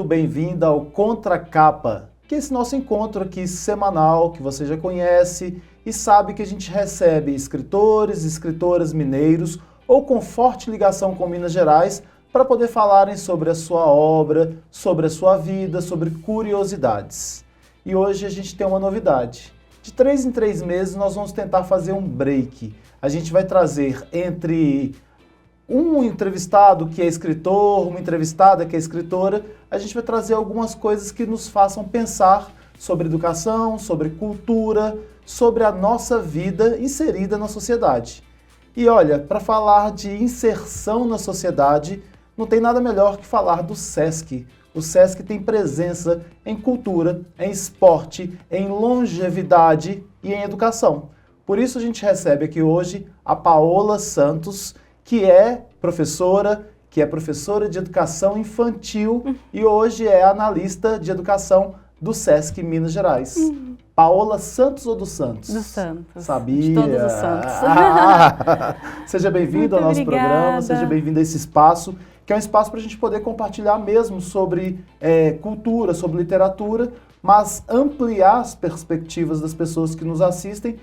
bem-vinda ao Contracapa, que é esse nosso encontro aqui semanal, que você já conhece e sabe que a gente recebe escritores e escritoras mineiros ou com forte ligação com Minas Gerais para poder falarem sobre a sua obra, sobre a sua vida, sobre curiosidades. E hoje a gente tem uma novidade. De 3 em 3 meses nós vamos tentar fazer um break. A gente vai trazer entre um entrevistado que é escritor, uma entrevistada que é escritora, a gente vai trazer algumas coisas que nos façam pensar sobre educação, sobre cultura, sobre a nossa vida inserida na sociedade. E olha, para falar de inserção na sociedade, não tem nada melhor que falar do SESC. O SESC tem presença em cultura, em esporte, em longevidade e em educação. Por isso a gente recebe aqui hoje a Paola Santos, que é professora de educação infantil e hoje é analista de educação do SESC Minas Gerais. Paola Santos ou dos Santos? Dos Santos. Sabia? De todos os Santos. Seja bem-vindo ao nosso programa, seja bem-vindo a esse espaço, que é um espaço para a gente poder compartilhar mesmo sobre cultura, sobre literatura, mas ampliar as perspectivas das pessoas que nos assistem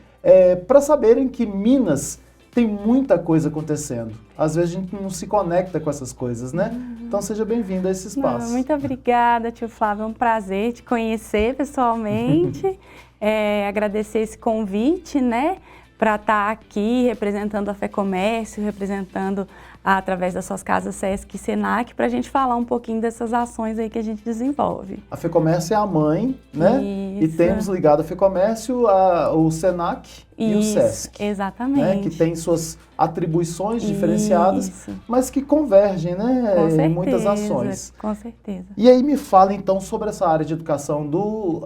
para saberem que Minas tem muita coisa acontecendo. Às vezes a gente não se conecta com essas coisas, né? Então seja bem-vindo a esse espaço. Muito obrigada, tio Flávio. É um prazer te conhecer pessoalmente. Agradecer esse convite, né? Para estar aqui representando a FEComércio, representando através das suas casas SESC e SENAC, para a gente falar um pouquinho dessas ações aí que a gente desenvolve. A FEComércio é a mãe, né? Isso. E temos ligado a FEComércio o SENAC e o SESC. Exatamente. Né? Que tem suas atribuições diferenciadas, mas que convergem, né? Com certeza, em muitas ações. Com certeza. E aí me fala então sobre essa área de educação do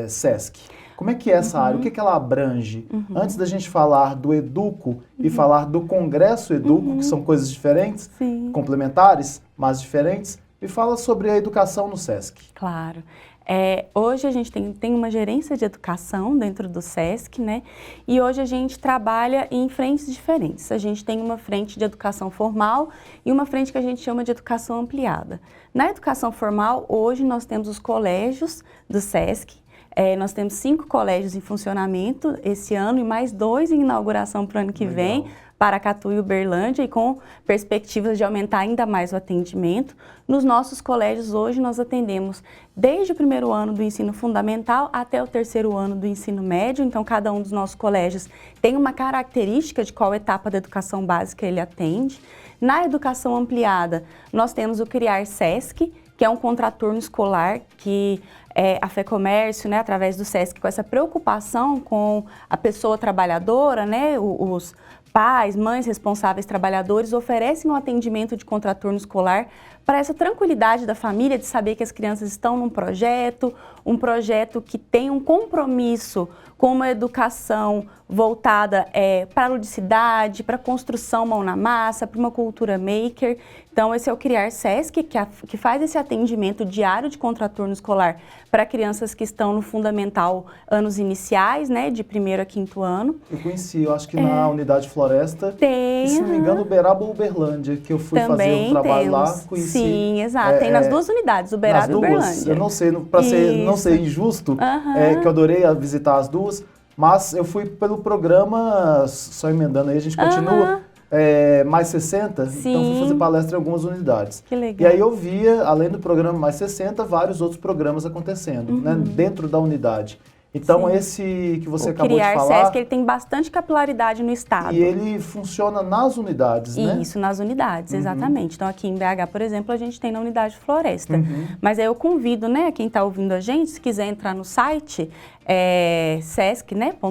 SESC. Como é que é essa área? O que ela abrange? Antes da gente falar do Educo e falar do Congresso Educo, que são coisas diferentes, complementares, mas diferentes, me fala sobre a educação no SESC. Claro. Hoje a gente tem uma gerência de educação dentro do SESC, né? E hoje a gente trabalha em frentes diferentes. A gente tem uma frente de educação formal e uma frente que a gente chama de educação ampliada. Na educação formal, hoje nós temos os colégios do SESC. Nós temos 5 colégios em funcionamento esse ano e mais 2 em inauguração para o ano que vem, Paracatu e Uberlândia, e com perspectivas de aumentar ainda mais o atendimento. Nos nossos colégios hoje nós atendemos desde o 1º ano do ensino fundamental até o 3º ano do ensino médio, então cada um dos nossos colégios tem uma característica de qual etapa da educação básica ele atende. Na educação ampliada, nós temos o Criar SESC, que é um contraturno escolar que a FEComércio, né, através do SESC, com essa preocupação com a pessoa trabalhadora, né, os pais, mães responsáveis trabalhadores oferecem um atendimento de contraturno escolar para essa tranquilidade da família de saber que as crianças estão num projeto, um projeto que tem um compromisso com uma educação voltada para a ludicidade, para a construção mão na massa, para uma cultura maker. Então, esse é o Criar SESC, que faz esse atendimento diário de contraturno escolar para crianças que estão no fundamental anos iniciais, né, de 1º a 5º ano. Eu conheci, eu acho que na Unidade Floresta, tem, e, se não me engano, Uberaba ou Uberlândia, que eu fui fazer um trabalho lá, conheci. Sim, exato. Tem nas 2 unidades, Uberaba e Uberlândia. Eu não sei, para não ser injusto, que eu adorei visitar as 2, mas eu fui pelo programa, só emendando aí, a gente continua, Mais 60, então fui fazer palestra em algumas unidades. Que legal. E aí eu via, além do programa Mais 60, vários outros programas acontecendo, né, dentro da unidade. Então esse que você acabou de falar... O Criar SESC, ele tem bastante capilaridade no estado. E ele funciona nas unidades, né? Isso, nas unidades, exatamente. Então aqui em BH, por exemplo, a gente tem na unidade Floresta. Mas aí eu convido, né, quem está ouvindo a gente, se quiser entrar no site, sesc.com.br,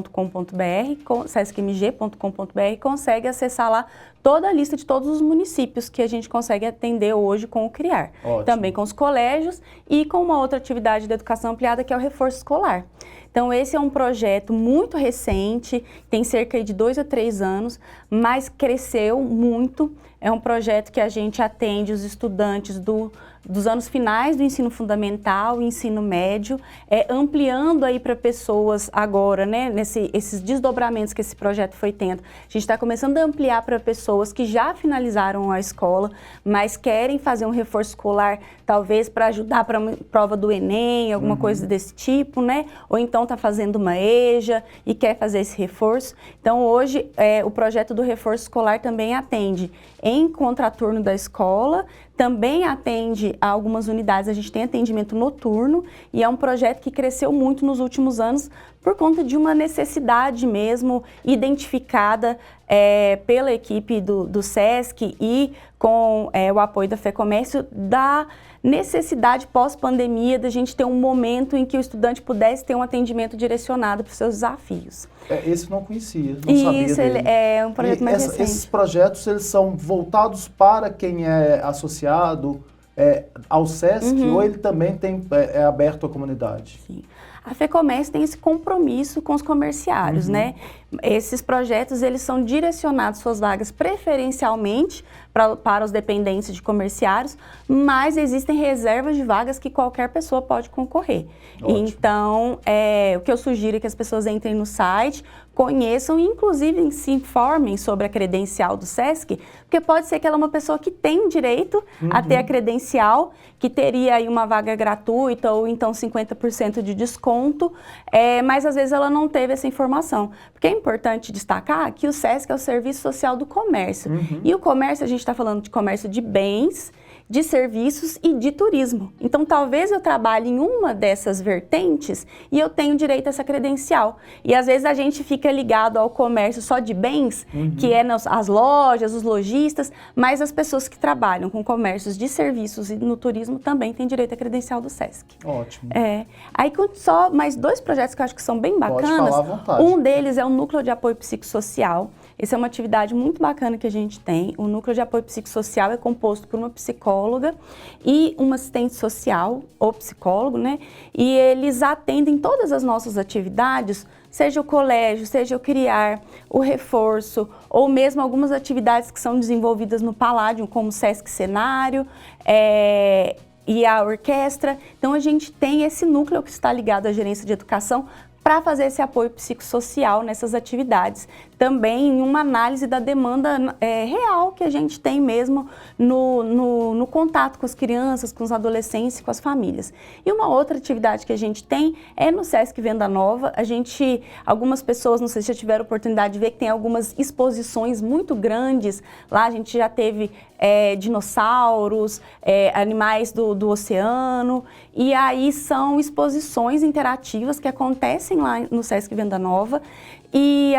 sescmg.com.br, consegue acessar lá toda a lista de todos os municípios que a gente consegue atender hoje com o Criar. Ótimo. Também com os colégios e com uma outra atividade da educação ampliada, que é o reforço escolar. Então, esse é um projeto muito recente, tem cerca de 2 a 3 anos, mas cresceu muito. É um projeto que a gente atende os estudantes do dos anos finais do ensino fundamental, ensino médio, ampliando aí para pessoas agora, né, esses desdobramentos que esse projeto foi tendo. A gente está começando a ampliar para pessoas que já finalizaram a escola, mas querem fazer um reforço escolar, talvez para ajudar para a prova do Enem, alguma coisa desse tipo, né? Ou então está fazendo uma EJA e quer fazer esse reforço. Então, hoje, o projeto do reforço escolar também atende em contraturno da escola, também atende a algumas unidades, a gente tem atendimento noturno e é um projeto que cresceu muito nos últimos anos por conta de uma necessidade mesmo identificada pela equipe do SESC e com o apoio da FEComércio, da necessidade pós-pandemia da gente ter um momento em que o estudante pudesse ter um atendimento direcionado para os seus desafios. Esse eu não conhecia, não sabia Isso, dele. é um projeto mais recente. Esses projetos, eles são voltados para quem é associado ao SESC ou ele também é aberto à comunidade? Sim. A FEComércio tem esse compromisso com os comerciários, né? Esses projetos, eles são direcionados suas vagas preferencialmente para os dependentes de comerciários, mas existem reservas de vagas que qualquer pessoa pode concorrer. Ótimo. Então, o que eu sugiro é que as pessoas entrem no site, conheçam e, inclusive, se informem sobre a credencial do SESC, porque pode ser que ela é uma pessoa que tem direito a ter a credencial, que teria aí uma vaga gratuita ou então 50% de desconto, mas às vezes ela não teve essa informação. Porque é importante destacar que o SESC é o Serviço Social do Comércio. E o comércio, a gente está falando de comércio de bens, de serviços e de turismo. Então, talvez eu trabalhe em uma dessas vertentes e eu tenho direito a essa credencial. E, às vezes, a gente fica ligado ao comércio só de bens, que é as lojas, os lojistas, mas as pessoas que trabalham com comércios de serviços e no turismo também têm direito à credencial do SESC. Ótimo. Aí, só mais 2 projetos que eu acho que são bem bacanas. Pode falar à vontade. Um deles é o Núcleo de Apoio Psicossocial. Essa é uma atividade muito bacana que a gente tem. O Núcleo de Apoio Psicossocial é composto por uma psicóloga e uma assistente social, ou psicólogo, né? E eles atendem todas as nossas atividades, seja o colégio, seja o criar, o reforço, ou mesmo algumas atividades que são desenvolvidas no Paládio, como o Sesc Cenário, e a orquestra. Então, a gente tem esse núcleo que está ligado à gerência de educação para fazer esse apoio psicossocial nessas atividades. Também em uma análise da demanda real que a gente tem mesmo no contato com as crianças, com os adolescentes e com as famílias. E uma outra atividade que a gente tem é no Sesc Venda Nova. Algumas pessoas, não sei se já tiveram oportunidade de ver, que tem algumas exposições muito grandes. Lá a gente já teve dinossauros, animais do oceano, e aí são exposições interativas que acontecem lá no Sesc Venda Nova e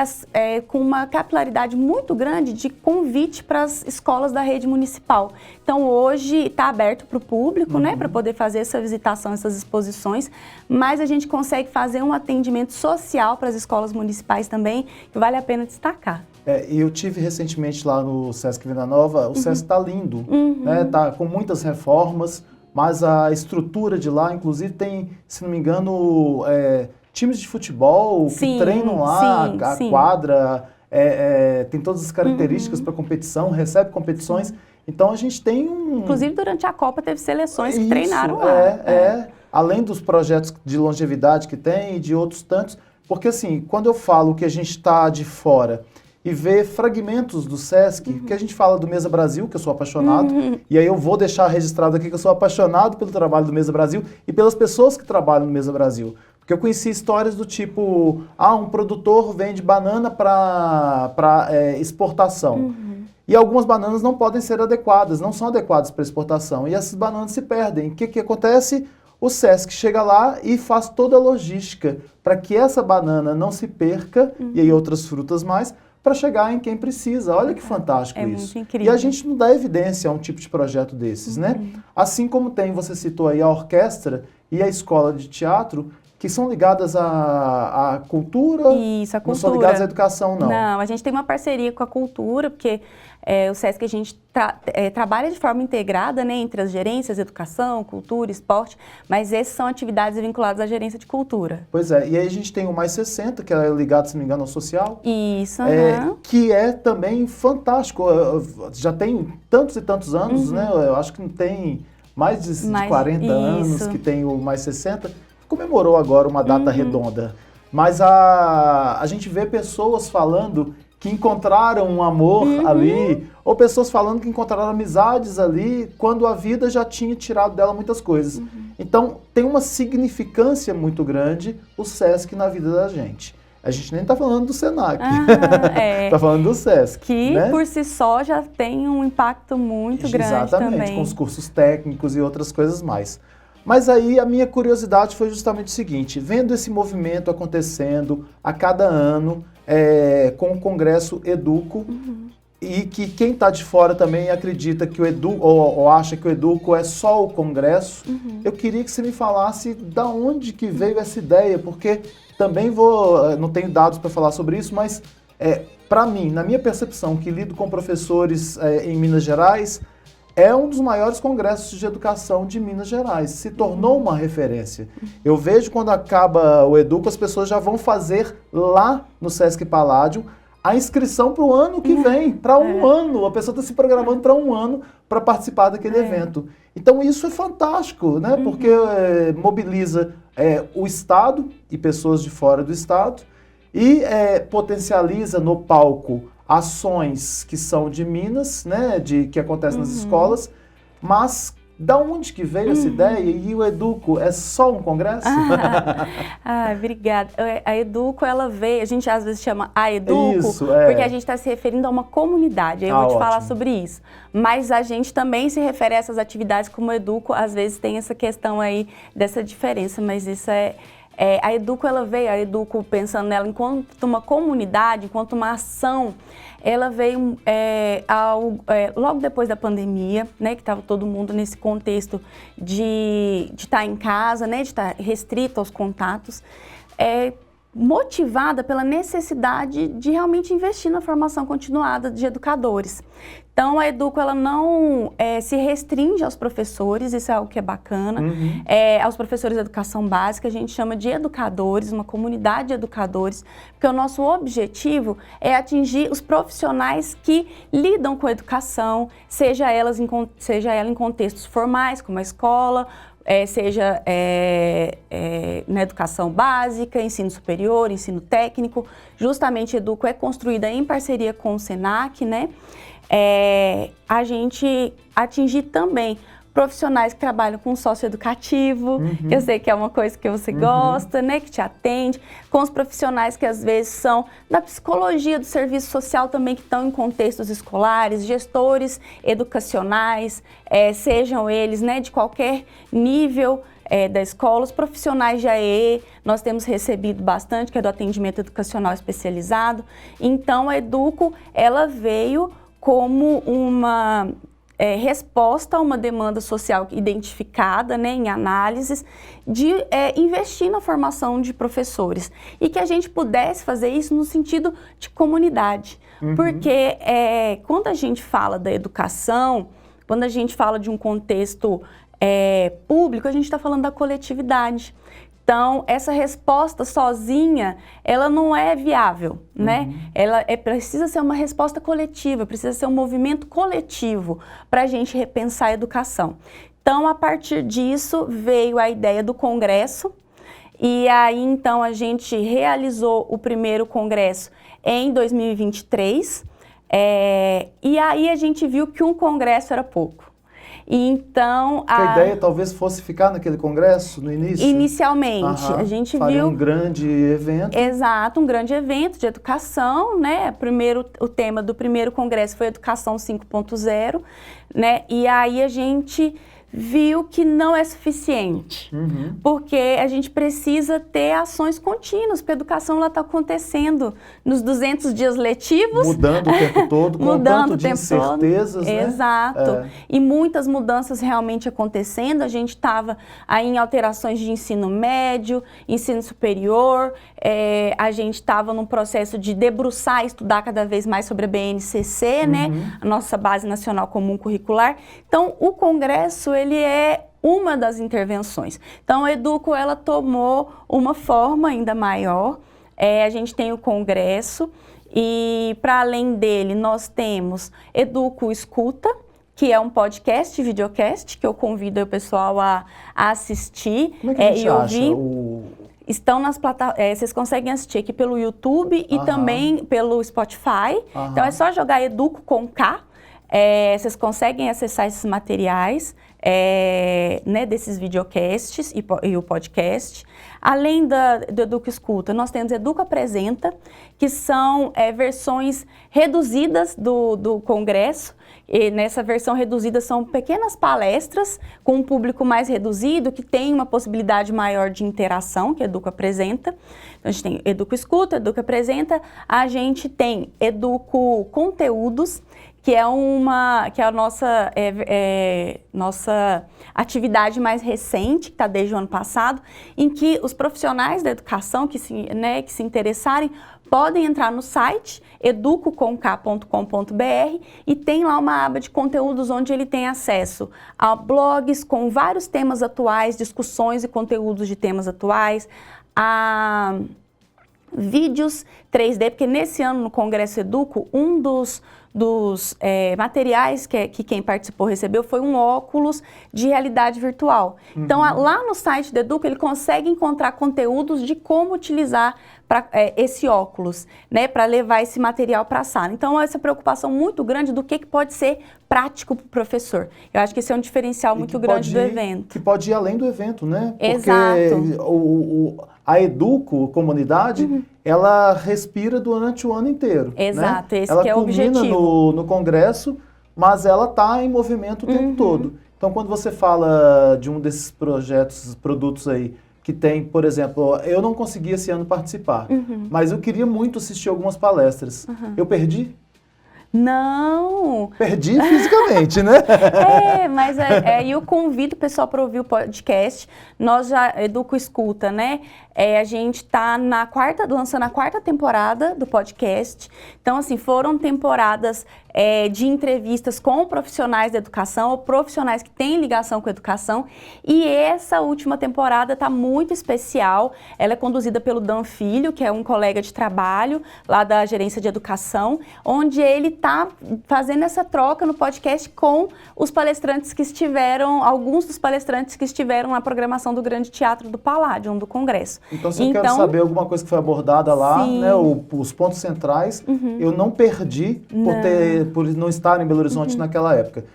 com uma capilaridade muito grande de convite para as escolas da rede municipal. Então, hoje está aberto para o público, né, para poder fazer essa visitação, essas exposições, mas a gente consegue fazer um atendimento social para as escolas municipais também, que vale a pena destacar. Eu tive recentemente lá no Sesc Venda Nova, o Sesc está lindo, né, tá com muitas reformas, mas a estrutura de lá, inclusive, tem, se não me engano, times de futebol que treinam lá, a quadra, tem todas as características para competição, recebe competições. Então a gente tem Inclusive, durante a Copa teve seleções que treinaram lá. Além dos projetos de longevidade que tem e de outros tantos. Porque assim, quando eu falo que a gente está de fora e vê fragmentos do Sesc, que a gente fala do Mesa Brasil, que eu sou apaixonado, e aí eu vou deixar registrado aqui que eu sou apaixonado pelo trabalho do Mesa Brasil e pelas pessoas que trabalham no Mesa Brasil. Porque eu conheci histórias do tipo, um produtor vende banana para exportação. E algumas bananas não podem ser adequadas, não são adequadas para exportação. E essas bananas se perdem. O que acontece? O Sesc chega lá e faz toda a logística para que essa banana não se perca, e aí outras frutas mais, para chegar em quem precisa. Olha que fantástico isso. Muito incrível. E a gente não dá evidência a um tipo de projeto desses, né? Assim como você citou aí a orquestra e a escola de teatro, que são ligadas à cultura. Isso, a cultura. Não são ligadas à educação, não. Não, a gente tem uma parceria com a cultura, porque o Sesc a gente trabalha de forma integrada, né, entre as gerências, educação, cultura, esporte, mas essas são atividades vinculadas à gerência de cultura. Pois é, e aí a gente tem o Mais 60, que é ligado, se não me engano, ao social. Isso, que é também fantástico. Já tem tantos e tantos anos, né? Eu acho que não tem mais de 40 anos, que tem o Mais 60, comemorou agora uma data redonda. Mas a gente vê pessoas falando que encontraram um amor ali, ou pessoas falando que encontraram amizades ali, quando a vida já tinha tirado dela muitas coisas. Então, tem uma significância muito grande o SESC na vida da gente. A gente nem está falando do SENAC, está falando do SESC. Que, né? Por si só, já tem um impacto muito grande também. Exatamente, com os cursos técnicos e outras coisas mais. Mas aí a minha curiosidade foi justamente o seguinte, vendo esse movimento acontecendo a cada ano, com o Congresso Educo, e que quem está de fora também acredita que o Educo, ou acha que o Educo é só o Congresso, eu queria que você me falasse da onde que veio essa ideia, porque também não tenho dados para falar sobre isso, mas para mim, na minha percepção, que lido com professores em Minas Gerais, é um dos maiores congressos de educação de Minas Gerais, se tornou uma referência. Eu vejo quando acaba o Educo, as pessoas já vão fazer lá no Sesc Palladium a inscrição para o ano que vem, para um ano. A pessoa está se programando para um ano para participar daquele evento. Então isso é fantástico, né? Porque mobiliza o Estado e pessoas de fora do Estado e potencializa no palco ações que são de Minas, né, que acontecem nas escolas, mas da onde que veio essa ideia? E o Educo é só um congresso? Obrigada. A Educo, ela veio, a gente às vezes chama a Educo, porque a gente está se referindo a uma comunidade, eu vou te falar sobre isso. Mas a gente também se refere a essas atividades como Educo, às vezes tem essa questão aí dessa diferença, mas isso a Educo, ela veio, a Educo, pensando nela enquanto uma comunidade, enquanto uma ação, ela veio logo depois da pandemia, né, que estava todo mundo nesse contexto de estar em casa, né, de estar restrito aos contatos, motivada pela necessidade de realmente investir na formação continuada de educadores. Então, a Educo, ela não se restringe aos professores, isso é algo que é bacana, aos professores de educação básica, a gente chama de educadores, uma comunidade de educadores, porque o nosso objetivo é atingir os profissionais que lidam com a educação, seja ela em contextos formais, como a escola, seja na educação básica, ensino superior, ensino técnico. Justamente a Educo é construída em parceria com o SENAC, né? A gente atingir também profissionais que trabalham com socioeducativo, que eu sei que é uma coisa que você gosta, né, que te atende, com os profissionais que às vezes são da psicologia, do serviço social também, que estão em contextos escolares, gestores educacionais, sejam eles, né, de qualquer nível da escola, os profissionais de AEE, nós temos recebido bastante, que é do atendimento educacional especializado. Então, a Educo, ela veio como uma resposta a uma demanda social identificada, né, em análises, de investir na formação de professores e que a gente pudesse fazer isso no sentido de comunidade. Porque quando a gente fala da educação, quando a gente fala de um contexto público, a gente está falando da coletividade. Então, essa resposta sozinha, ela não é viável, né? Ela precisa ser uma resposta coletiva, precisa ser um movimento coletivo para a gente repensar a educação. Então, a partir disso, veio a ideia do congresso, e aí, então, a gente realizou o primeiro congresso em 2023, e aí a gente viu que um congresso era pouco. Então, a ideia talvez fosse ficar naquele congresso no início? Inicialmente, a gente viu um grande evento. Exato, um grande evento de educação, né? O tema do primeiro congresso foi Educação 5.0, né? E aí a gente viu que não é suficiente, porque a gente precisa ter ações contínuas, porque a educação está acontecendo nos 200 dias letivos. Mudando o tempo todo, com tanto de incertezas, né? Exato. E muitas mudanças realmente acontecendo. A gente estava aí em alterações de ensino médio, ensino superior, a gente estava num processo de debruçar e estudar cada vez mais sobre a BNCC, né? A nossa Base Nacional Comum Curricular. Então, o Congresso, ele é uma das intervenções. Então, a Educo, ela tomou uma forma ainda maior. A gente tem o congresso e, para além dele, nós temos Educo Escuta, que é um podcast, videocast, que eu convido o pessoal a assistir. Como é que a gente e ouvir. acha? Estão nas plataformas, vocês conseguem assistir aqui pelo YouTube e também pelo Spotify. Então é só jogar Educo com K. Vocês conseguem acessar esses materiais, né, desses videocasts e o podcast. Além do Educo Escuta, nós temos Educo Apresenta, que são versões reduzidas do congresso. E nessa versão reduzida são pequenas palestras com um público mais reduzido, que tem uma possibilidade maior de interação, que Educo Apresenta. Então, a gente tem Educo Escuta, Educo Apresenta, a gente tem Educo Conteúdos, que é a nossa atividade mais recente, que está desde o ano passado, em que os profissionais da educação que se interessarem podem entrar no site educocomk.com.br e tem lá uma aba de conteúdos onde ele tem acesso a blogs com vários temas atuais, discussões e conteúdos de temas atuais, a vídeos 3D, porque nesse ano no Congresso Educo, um dos materiais que quem participou recebeu foi um óculos de realidade virtual. Então, lá no site do Educo, ele consegue encontrar conteúdos de como utilizar esse óculos, né, para levar esse material para a sala. Então, essa preocupação muito grande do que pode ser prático para o professor. Eu acho que esse é um diferencial muito grande do evento. Que pode ir além do evento, né? Exato. Porque a Educo, comunidade, ela respira durante o ano inteiro. Exato, né? esse que é o objetivo. Ela culmina no congresso, mas ela está em movimento o tempo todo. Então, quando você fala de um desses produtos aí, que tem, por exemplo, eu não consegui esse ano participar, mas eu queria muito assistir algumas palestras. Eu perdi? Não! Perdi fisicamente, né? Mas eu convido o pessoal para ouvir o podcast. Nós já, Educo Escuta, né? A gente está lançando a 4ª temporada do podcast. Então, assim, foram temporadas de entrevistas com profissionais da educação ou profissionais que têm ligação com a educação. E essa última temporada está muito especial. Ela é conduzida pelo Dan Filho, que é um colega de trabalho lá da Gerência de Educação, onde ele está fazendo essa troca no podcast com os palestrantes que estiveram, alguns dos palestrantes que estiveram na programação do Grande Teatro do Palladium, do Congresso. Então, se eu quero saber alguma coisa que foi abordada lá, né, os pontos centrais, eu não perdi por não estar em Belo Horizonte naquela época.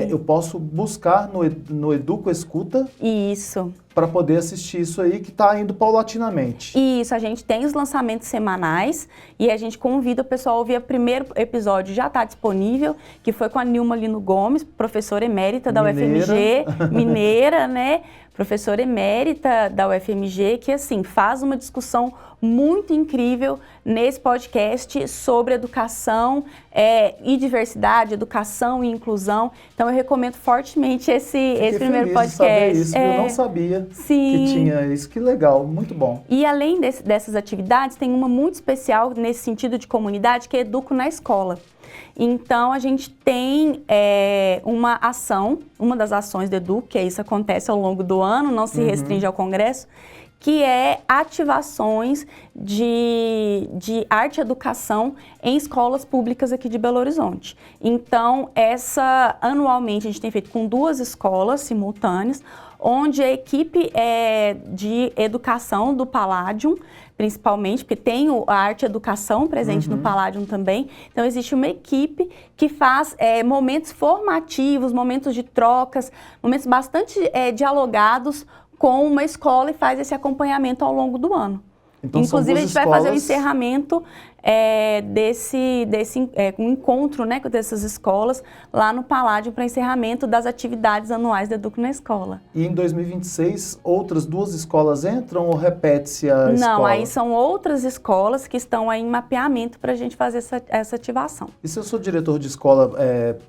Eu posso buscar no Educo Escuta. Isso. Para poder assistir isso aí, que está indo paulatinamente. Isso, a gente tem os lançamentos semanais e a gente convida o pessoal a ouvir. O primeiro episódio já está disponível, que foi com a Nilma Lino Gomes, professora emérita da UFMG, mineira, né? Professora emérita da UFMG, que assim, faz uma discussão muito incrível nesse podcast sobre educação e diversidade, educação e inclusão. Então eu recomendo fortemente esse primeiro podcast. Saber isso, eu não sabia que tinha isso, que legal, muito bom. E além dessas atividades, tem uma muito especial nesse sentido de comunidade, que é Educo na Escola. Então, a gente tem uma ação, uma das ações do Educo, que isso acontece ao longo do ano, não se restringe ao Congresso, que é ativações de arte e educação em escolas públicas aqui de Belo Horizonte. Então, anualmente, a gente tem feito com 2 escolas simultâneas, onde a equipe de educação do Palladium, principalmente, porque tem a arte e educação presente no Palladium também. Então, existe uma equipe que faz momentos formativos, momentos de trocas, momentos bastante dialogados com uma escola e faz esse acompanhamento ao longo do ano. Então, inclusive, a gente vai fazer o encerramento um encontro, né, dessas escolas lá no Palladium para encerramento das atividades anuais do Educo na Escola. E em 2026, outras 2 escolas entram ou repete-se a escola? Não, aí são outras escolas que estão aí em mapeamento para a gente fazer essa ativação. E se eu sou diretor de escola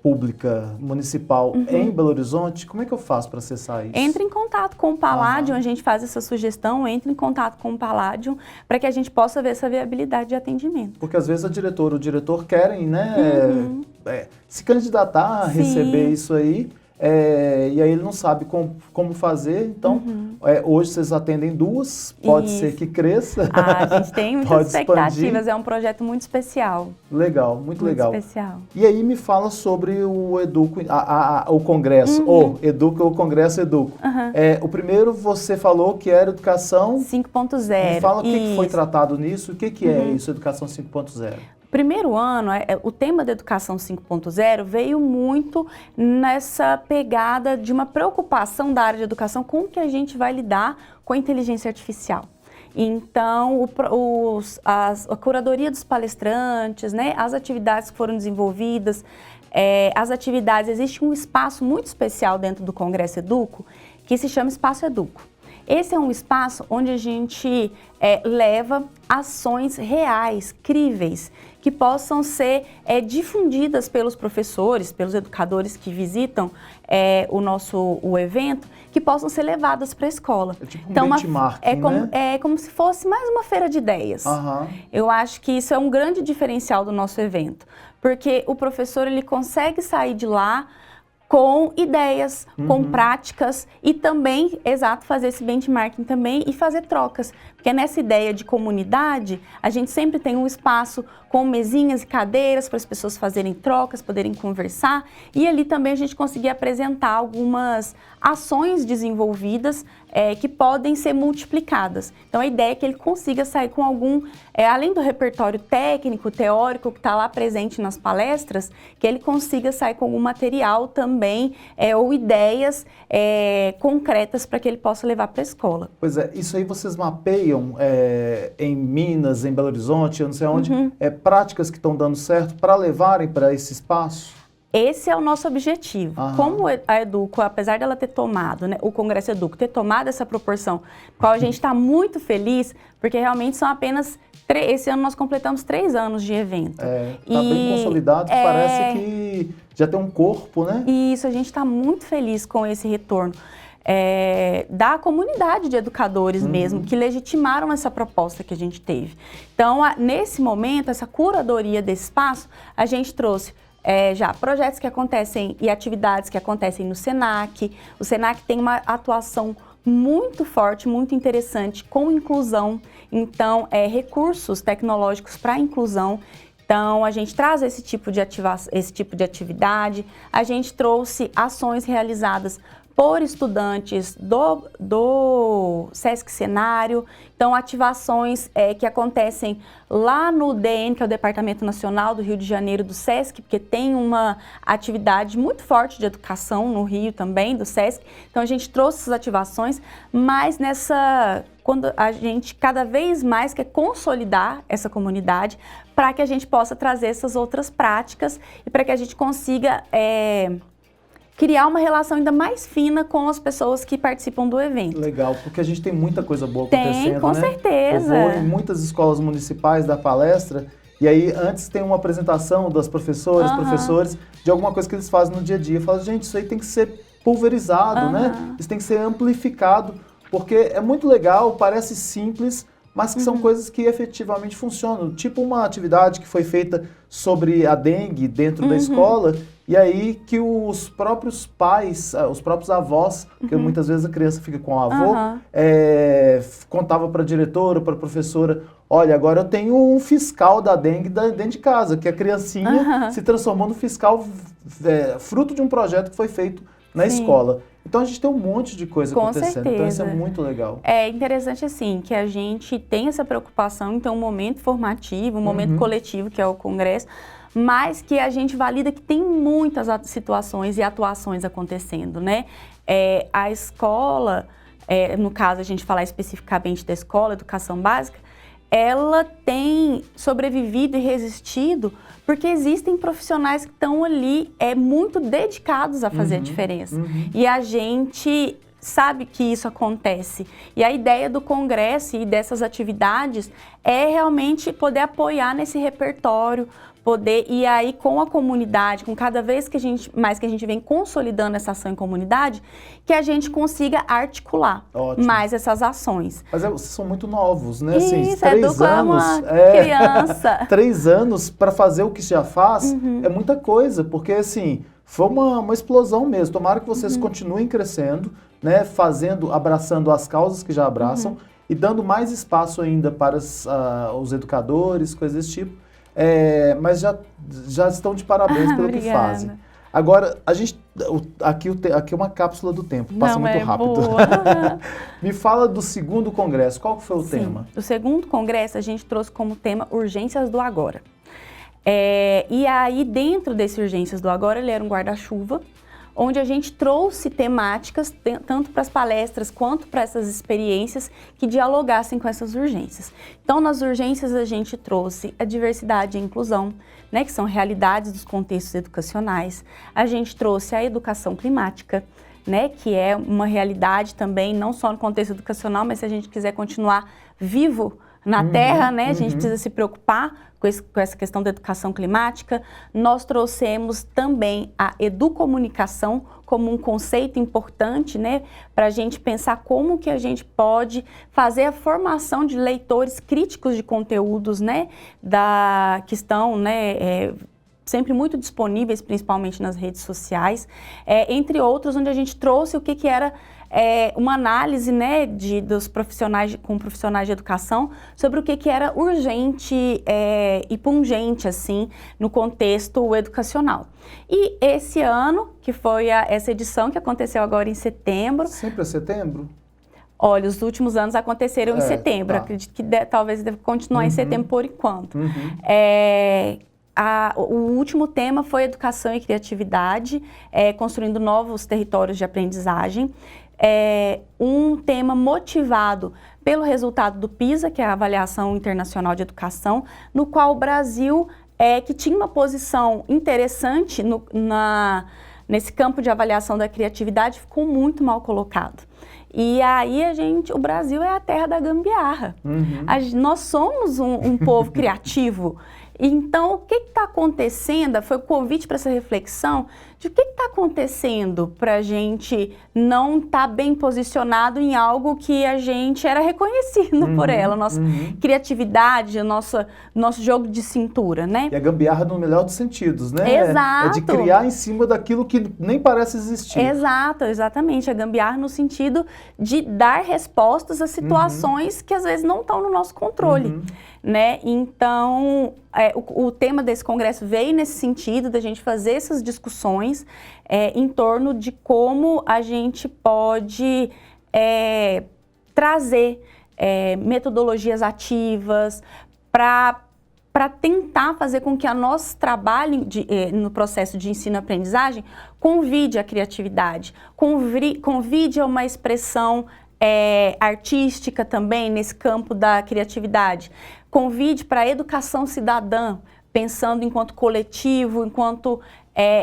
pública municipal em Belo Horizonte, como é que eu faço para acessar isso? Entre em contato com o Palladium, a gente faz essa sugestão, entre em contato com o Palladium para que a gente possa ver essa viabilidade de atendimento. Porque às vezes a diretora, o diretor querem, né, se candidatar a receber isso aí. e aí ele não sabe como fazer. Então, hoje vocês atendem 2, pode ser que cresça. A gente tem muitas expectativas, é um projeto muito especial. Legal, muito legal. Especial. E aí me fala sobre o Educo, o Congresso, Educo, o Congresso Educo. O primeiro você falou que era Educação 5.0. Me fala o que foi tratado nisso, o que é isso, Educação 5.0? Primeiro ano, o tema da Educação 5.0 veio muito nessa pegada de uma preocupação da área de educação com o que a gente vai lidar com a inteligência artificial. Então, a curadoria dos palestrantes, né, as atividades que foram desenvolvidas, existe um espaço muito especial dentro do Congresso Educo, que se chama Espaço Educo. Esse é um espaço onde a gente leva ações reais, críveis, que possam ser difundidas pelos professores, pelos educadores que visitam o evento, que possam ser levadas para a escola. É tipo um benchmarking, né? É como se fosse mais uma feira de ideias. Eu acho que isso é um grande diferencial do nosso evento, porque o professor ele consegue sair de lá com ideias, com práticas e também, fazer esse benchmarking também e fazer trocas. Porque nessa ideia de comunidade, a gente sempre tem um espaço com mesinhas e cadeiras para as pessoas fazerem trocas, poderem conversar. E ali também a gente conseguir apresentar algumas ações desenvolvidas que podem ser multiplicadas. Então a ideia é que ele consiga sair com algum, além do repertório técnico, teórico que está lá presente nas palestras, que ele consiga sair com algum material também ou ideias concretas para que ele possa levar para a escola. Pois é, isso aí vocês mapeiam em Minas, em Belo Horizonte, eu não sei onde, práticas que estão dando certo para levarem para esse espaço? Esse é o nosso objetivo. Como a Educo, apesar dela ter tomado, né, o Congresso Educo ter tomado essa proporção, qual a gente está muito feliz, porque realmente são apenas esse ano nós completamos 3 anos de evento. Está bem consolidado, parece que já tem um corpo, né? Isso, a gente está muito feliz com esse retorno. Da comunidade de educadores mesmo, que legitimaram essa proposta que a gente teve. Então, nesse momento, essa curadoria desse espaço, a gente trouxe já projetos que acontecem e atividades que acontecem no SENAC. O SENAC tem uma atuação muito forte, muito interessante com inclusão. Então, recursos tecnológicos para inclusão. Então, a gente traz esse tipo de atividade. A gente trouxe ações realizadas por estudantes do Sesc Cenário, então ativações que acontecem lá no DN, que é o Departamento Nacional do Rio de Janeiro do Sesc, porque tem uma atividade muito forte de educação no Rio também, do Sesc, então a gente trouxe essas ativações, mas quando a gente cada vez mais quer consolidar essa comunidade para que a gente possa trazer essas outras práticas e para que a gente consiga criar uma relação ainda mais fina com as pessoas que participam do evento. Legal, porque a gente tem muita coisa boa acontecendo, né? Tem, com certeza. Eu vou em muitas escolas municipais dar palestra, e aí antes tem uma apresentação das professoras, professores, de alguma coisa que eles fazem no dia a dia. Eu falo, gente, isso aí tem que ser pulverizado, né? Isso tem que ser amplificado, porque é muito legal, parece simples, mas que são coisas que efetivamente funcionam. Tipo uma atividade que foi feita sobre a dengue dentro da escola, e aí que os próprios pais, os próprios avós, porque muitas vezes a criança fica com o avô, contava para a diretora, para a professora, olha, agora eu tenho um fiscal da dengue dentro de casa, que a criancinha se transformou no fiscal fruto de um projeto que foi feito na escola. Então a gente tem um monte de coisa acontecendo, certeza. Então isso é muito legal. É interessante assim, que a gente tem essa preocupação, então um momento formativo, um momento coletivo, que é o congresso, mas que a gente valida que tem muitas situações e atuações acontecendo, né? A escola, no caso a gente falar especificamente da escola, educação básica, ela tem sobrevivido e resistido porque existem profissionais que estão ali muito dedicados a fazer a diferença. E a gente sabe que isso acontece. E a ideia do congresso e dessas atividades é realmente poder apoiar nesse repertório, e aí com a comunidade, com cada vez que a gente vem consolidando essa ação em comunidade, que a gente consiga articular mais essas ações. Mas vocês são muito novos, né? Isso, assim, 3 anos, uma criança. 3 anos para fazer o que já faz é muita coisa, porque assim, foi uma explosão mesmo. Tomara que vocês continuem crescendo, né, abraçando as causas que já abraçam e dando mais espaço ainda para os educadores, coisas desse tipo. Mas já estão de parabéns pelo que fazem. Agora, aqui é uma cápsula do tempo, passa muito rápido. Me fala do segundo congresso, qual foi o tema? O segundo congresso a gente trouxe como tema Urgências do Agora. E aí, dentro desse Urgências do Agora, ele era um guarda-chuva, onde a gente trouxe temáticas, tanto para as palestras quanto para essas experiências, que dialogassem com essas urgências. Então, nas urgências, a gente trouxe a diversidade e a inclusão, né, que são realidades dos contextos educacionais. A gente trouxe a educação climática, né, que é uma realidade também, não só no contexto educacional, mas se a gente quiser continuar vivo na Terra, né, a gente precisa se preocupar com essa questão da educação climática. Nós trouxemos também a educomunicação como um conceito importante, né, para a gente pensar como que a gente pode fazer a formação de leitores críticos de conteúdos, né, que estão, né, sempre muito disponíveis, principalmente nas redes sociais, entre outros, onde a gente trouxe o que era uma análise, né, com profissionais de educação sobre o que era urgente e pungente, assim, no contexto educacional. E esse ano, que foi essa edição que aconteceu agora em setembro... Sempre é setembro? Olha, os últimos anos aconteceram em setembro, acredito que talvez deva continuar em setembro por enquanto. O último tema foi Educação e Criatividade, construindo novos territórios de aprendizagem. Um tema motivado pelo resultado do PISA, que é a Avaliação Internacional de Educação, no qual o Brasil, que tinha uma posição interessante nesse campo de avaliação da criatividade, ficou muito mal colocado. E aí o Brasil é a terra da gambiarra. Nós somos um povo criativo. Então, o que está acontecendo? Foi o convite para essa reflexão de o que está acontecendo para a gente não estar bem posicionado em algo que a gente era reconhecido por ela, nossa criatividade, nosso jogo de cintura, né? E a gambiarra no melhor dos sentidos, né? Exato. É de criar em cima daquilo que nem parece existir. Exato, exatamente. A gambiarra no sentido de dar respostas a situações que às vezes não estão no nosso controle, né? Então, o tema desse congresso veio nesse sentido, da gente fazer essas discussões em torno de como a gente pode trazer metodologias ativas para tentar fazer com que a nosso trabalho no processo de ensino-aprendizagem convide a criatividade, convide a uma expressão artística também nesse campo da criatividade, convide para a educação cidadã, pensando enquanto coletivo, enquanto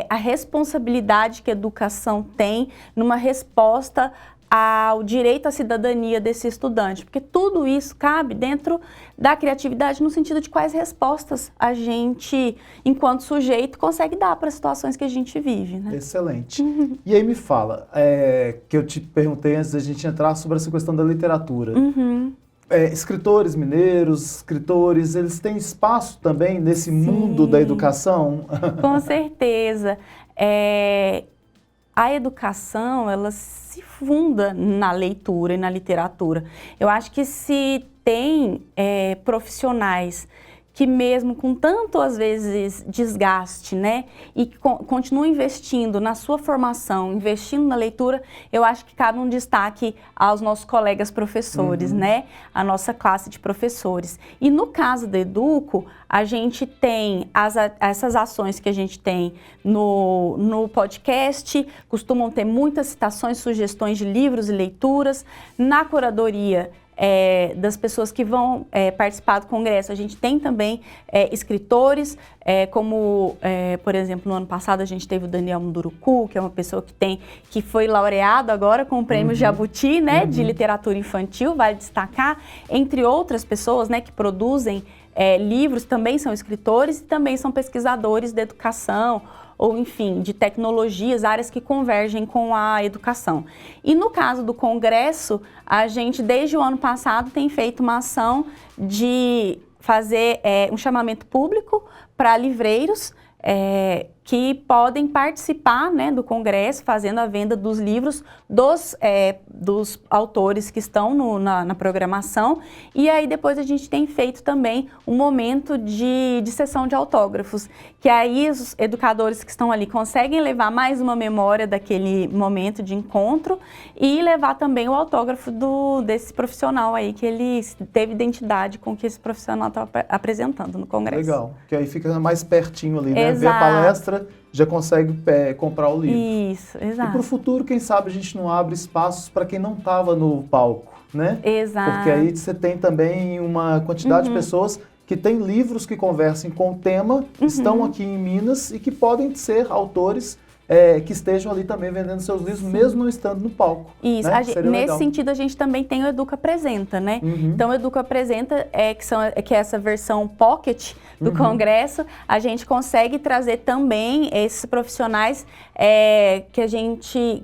a responsabilidade que a educação tem numa resposta ao direito à cidadania desse estudante, porque tudo isso cabe dentro da criatividade no sentido de quais respostas a gente, enquanto sujeito, consegue dar para as situações que a gente vive, né? Excelente. E aí me fala, que eu te perguntei antes da gente entrar sobre essa questão da literatura. Escritores mineiros, escritores, eles têm espaço também nesse mundo da educação? Com certeza. A educação, ela se funda na leitura e na literatura. Eu acho que se tem profissionais que mesmo com tanto, às vezes, desgaste, né, e que continuam investindo na sua formação, investindo na leitura, eu acho que cabe um destaque aos nossos colegas professores, né, a nossa classe de professores. E no caso da Educo, a gente tem essas ações que a gente tem no podcast, costumam ter muitas citações, sugestões de livros e leituras. Na curadoria, das pessoas que vão participar do congresso, a gente tem também escritores, como, por exemplo, no ano passado a gente teve o Daniel Munduruku, que é uma pessoa que foi laureado agora com o Prêmio Jabuti, né, de literatura infantil, vale destacar, entre outras pessoas, né, que produzem livros, também são escritores e também são pesquisadores da educação, ou enfim, de tecnologias, áreas que convergem com a educação. E no caso do congresso, a gente, desde o ano passado, tem feito uma ação de fazer um chamamento público para livreiros que podem participar, né, do congresso, fazendo a venda dos livros dos autores que estão na programação. E aí depois a gente tem feito também um momento de sessão de autógrafos, que aí os educadores que estão ali conseguem levar mais uma memória daquele momento de encontro e levar também o autógrafo desse profissional aí, que ele teve identidade com que esse profissional está apresentando no congresso. Legal, que aí fica mais pertinho ali, né? Exato. Ver a palestra, já consegue comprar o livro. Isso, exato. E para o futuro, quem sabe a gente não abre espaços para quem não estava no palco, né? Exato. Porque aí você tem também uma quantidade de pessoas que têm livros que conversem com o tema, estão aqui em Minas e que podem ser autores que estejam ali também vendendo seus livros, mesmo não estando no palco. Isso, né? Nesse sentido a gente também tem o Educa Apresenta, né? Então o Educa Apresenta que é essa versão pocket do congresso, a gente consegue trazer também esses profissionais que a gente...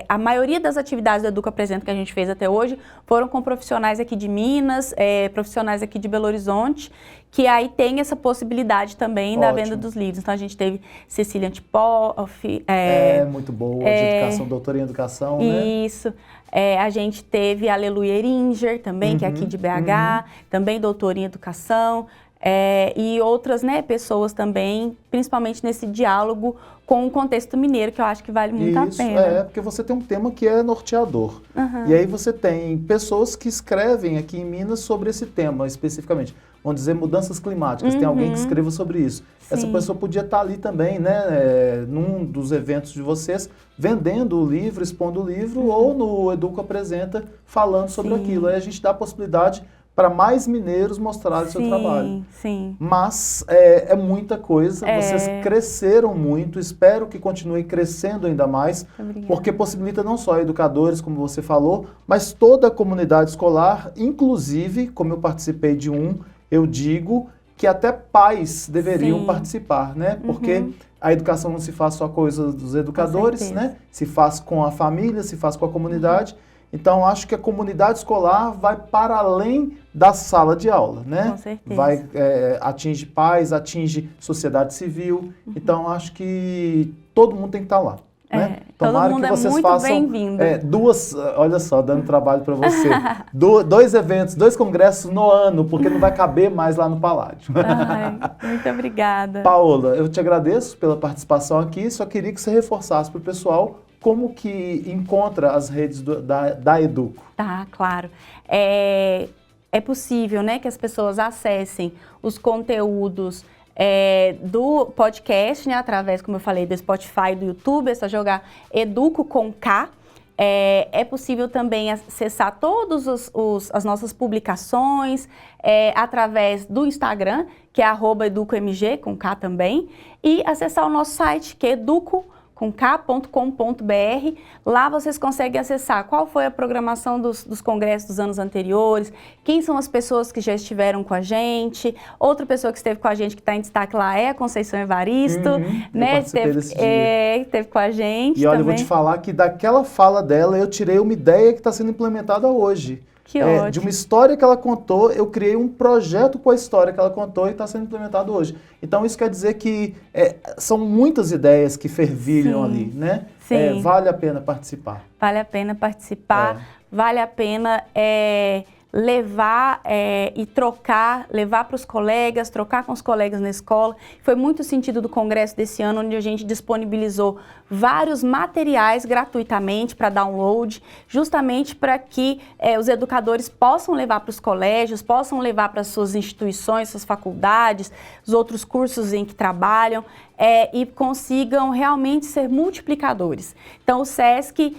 a maioria das atividades do Educa Apresenta que a gente fez até hoje foram com profissionais aqui de Minas, profissionais aqui de Belo Horizonte, que aí tem essa possibilidade também da venda dos livros. Então a gente teve Cecília Antipoff. Muito boa, de educação, doutora em educação, né? Isso. A gente teve a Aleluia Eringer também, que é aqui de BH, também doutora em educação. E outras, né, pessoas também, principalmente nesse diálogo com o contexto mineiro, que eu acho que vale muito a pena. Porque você tem um tema que é norteador. E aí você tem pessoas que escrevem aqui em Minas sobre esse tema especificamente. Vamos dizer, mudanças climáticas. Tem alguém que escreva sobre isso. Sim. Essa pessoa podia estar ali também, né, num dos eventos de vocês, vendendo o livro, expondo o livro, ou no Educa Apresenta, falando sobre aquilo. Aí a gente dá a possibilidade para mais mineiros mostrarem o seu trabalho. Sim. Mas é muita coisa, vocês cresceram muito, espero que continuem crescendo ainda mais, porque possibilita não só educadores, como você falou, mas toda a comunidade escolar, inclusive, como eu participei de eu digo que até pais deveriam participar, né? Porque a educação não se faz só coisa dos educadores, né? Se faz com a família, se faz com a comunidade. Então, acho que a comunidade escolar vai para além da sala de aula, né? Com certeza. Vai, atinge pais, atinge sociedade civil. Então, acho que todo mundo tem que estar lá. Né? Tomara que vocês façam olha só, dando trabalho para você, 2 eventos, 2 congressos no ano, porque não vai caber mais lá no Paládio. Muito obrigada. Paola, eu te agradeço pela participação aqui, só queria que você reforçasse para o pessoal como que encontra as redes da Educo. Tá, claro. É possível, né, que as pessoas acessem os conteúdos do podcast, né, através, como eu falei, do Spotify, do YouTube, é só jogar Educo com K. É possível também acessar todas as nossas publicações através do Instagram, que é @educomg, com K também, e acessar o nosso site, que é educo.com.br. Lá vocês conseguem acessar qual foi a programação dos congressos dos anos anteriores, quem são as pessoas que já estiveram com a gente. Outra pessoa que esteve com a gente, que está em destaque lá, é a Conceição Evaristo, né? Esteve com a gente. E olha, também. Eu vou te falar que daquela fala dela eu tirei uma ideia que está sendo implementada hoje. Que ótimo. De uma história que ela contou, eu criei um projeto com a história que ela contou e está sendo implementado hoje. Então isso quer dizer que são muitas ideias que fervilham ali, né? Sim. Vale a pena participar. Vale a pena participar, vale a pena levar e trocar, levar para os colegas, trocar com os colegas na escola. Foi muito o sentido do congresso desse ano, onde a gente disponibilizou vários materiais gratuitamente para download, justamente para que os educadores possam levar para os colégios, possam levar para as suas instituições, suas faculdades, os outros cursos em que trabalham, e consigam realmente ser multiplicadores. Então, o SESC,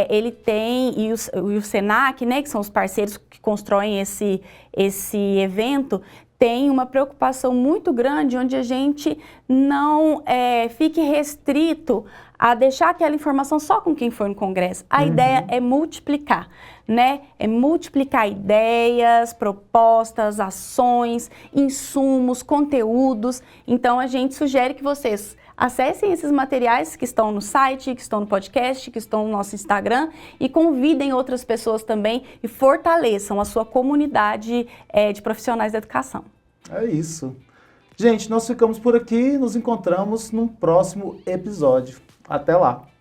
ele tem, e o SENAC, né, que são os parceiros que constroem esse evento, tem uma preocupação muito grande, onde a gente não fique restrito a deixar aquela informação só com quem foi no congresso. A ideia é multiplicar, né? É multiplicar ideias, propostas, ações, insumos, conteúdos. Então, a gente sugere que vocês acessem esses materiais que estão no site, que estão no podcast, que estão no nosso Instagram, e convidem outras pessoas também e fortaleçam a sua comunidade de profissionais da educação. É isso. Gente, nós ficamos por aqui, nos encontramos num próximo episódio. Até lá!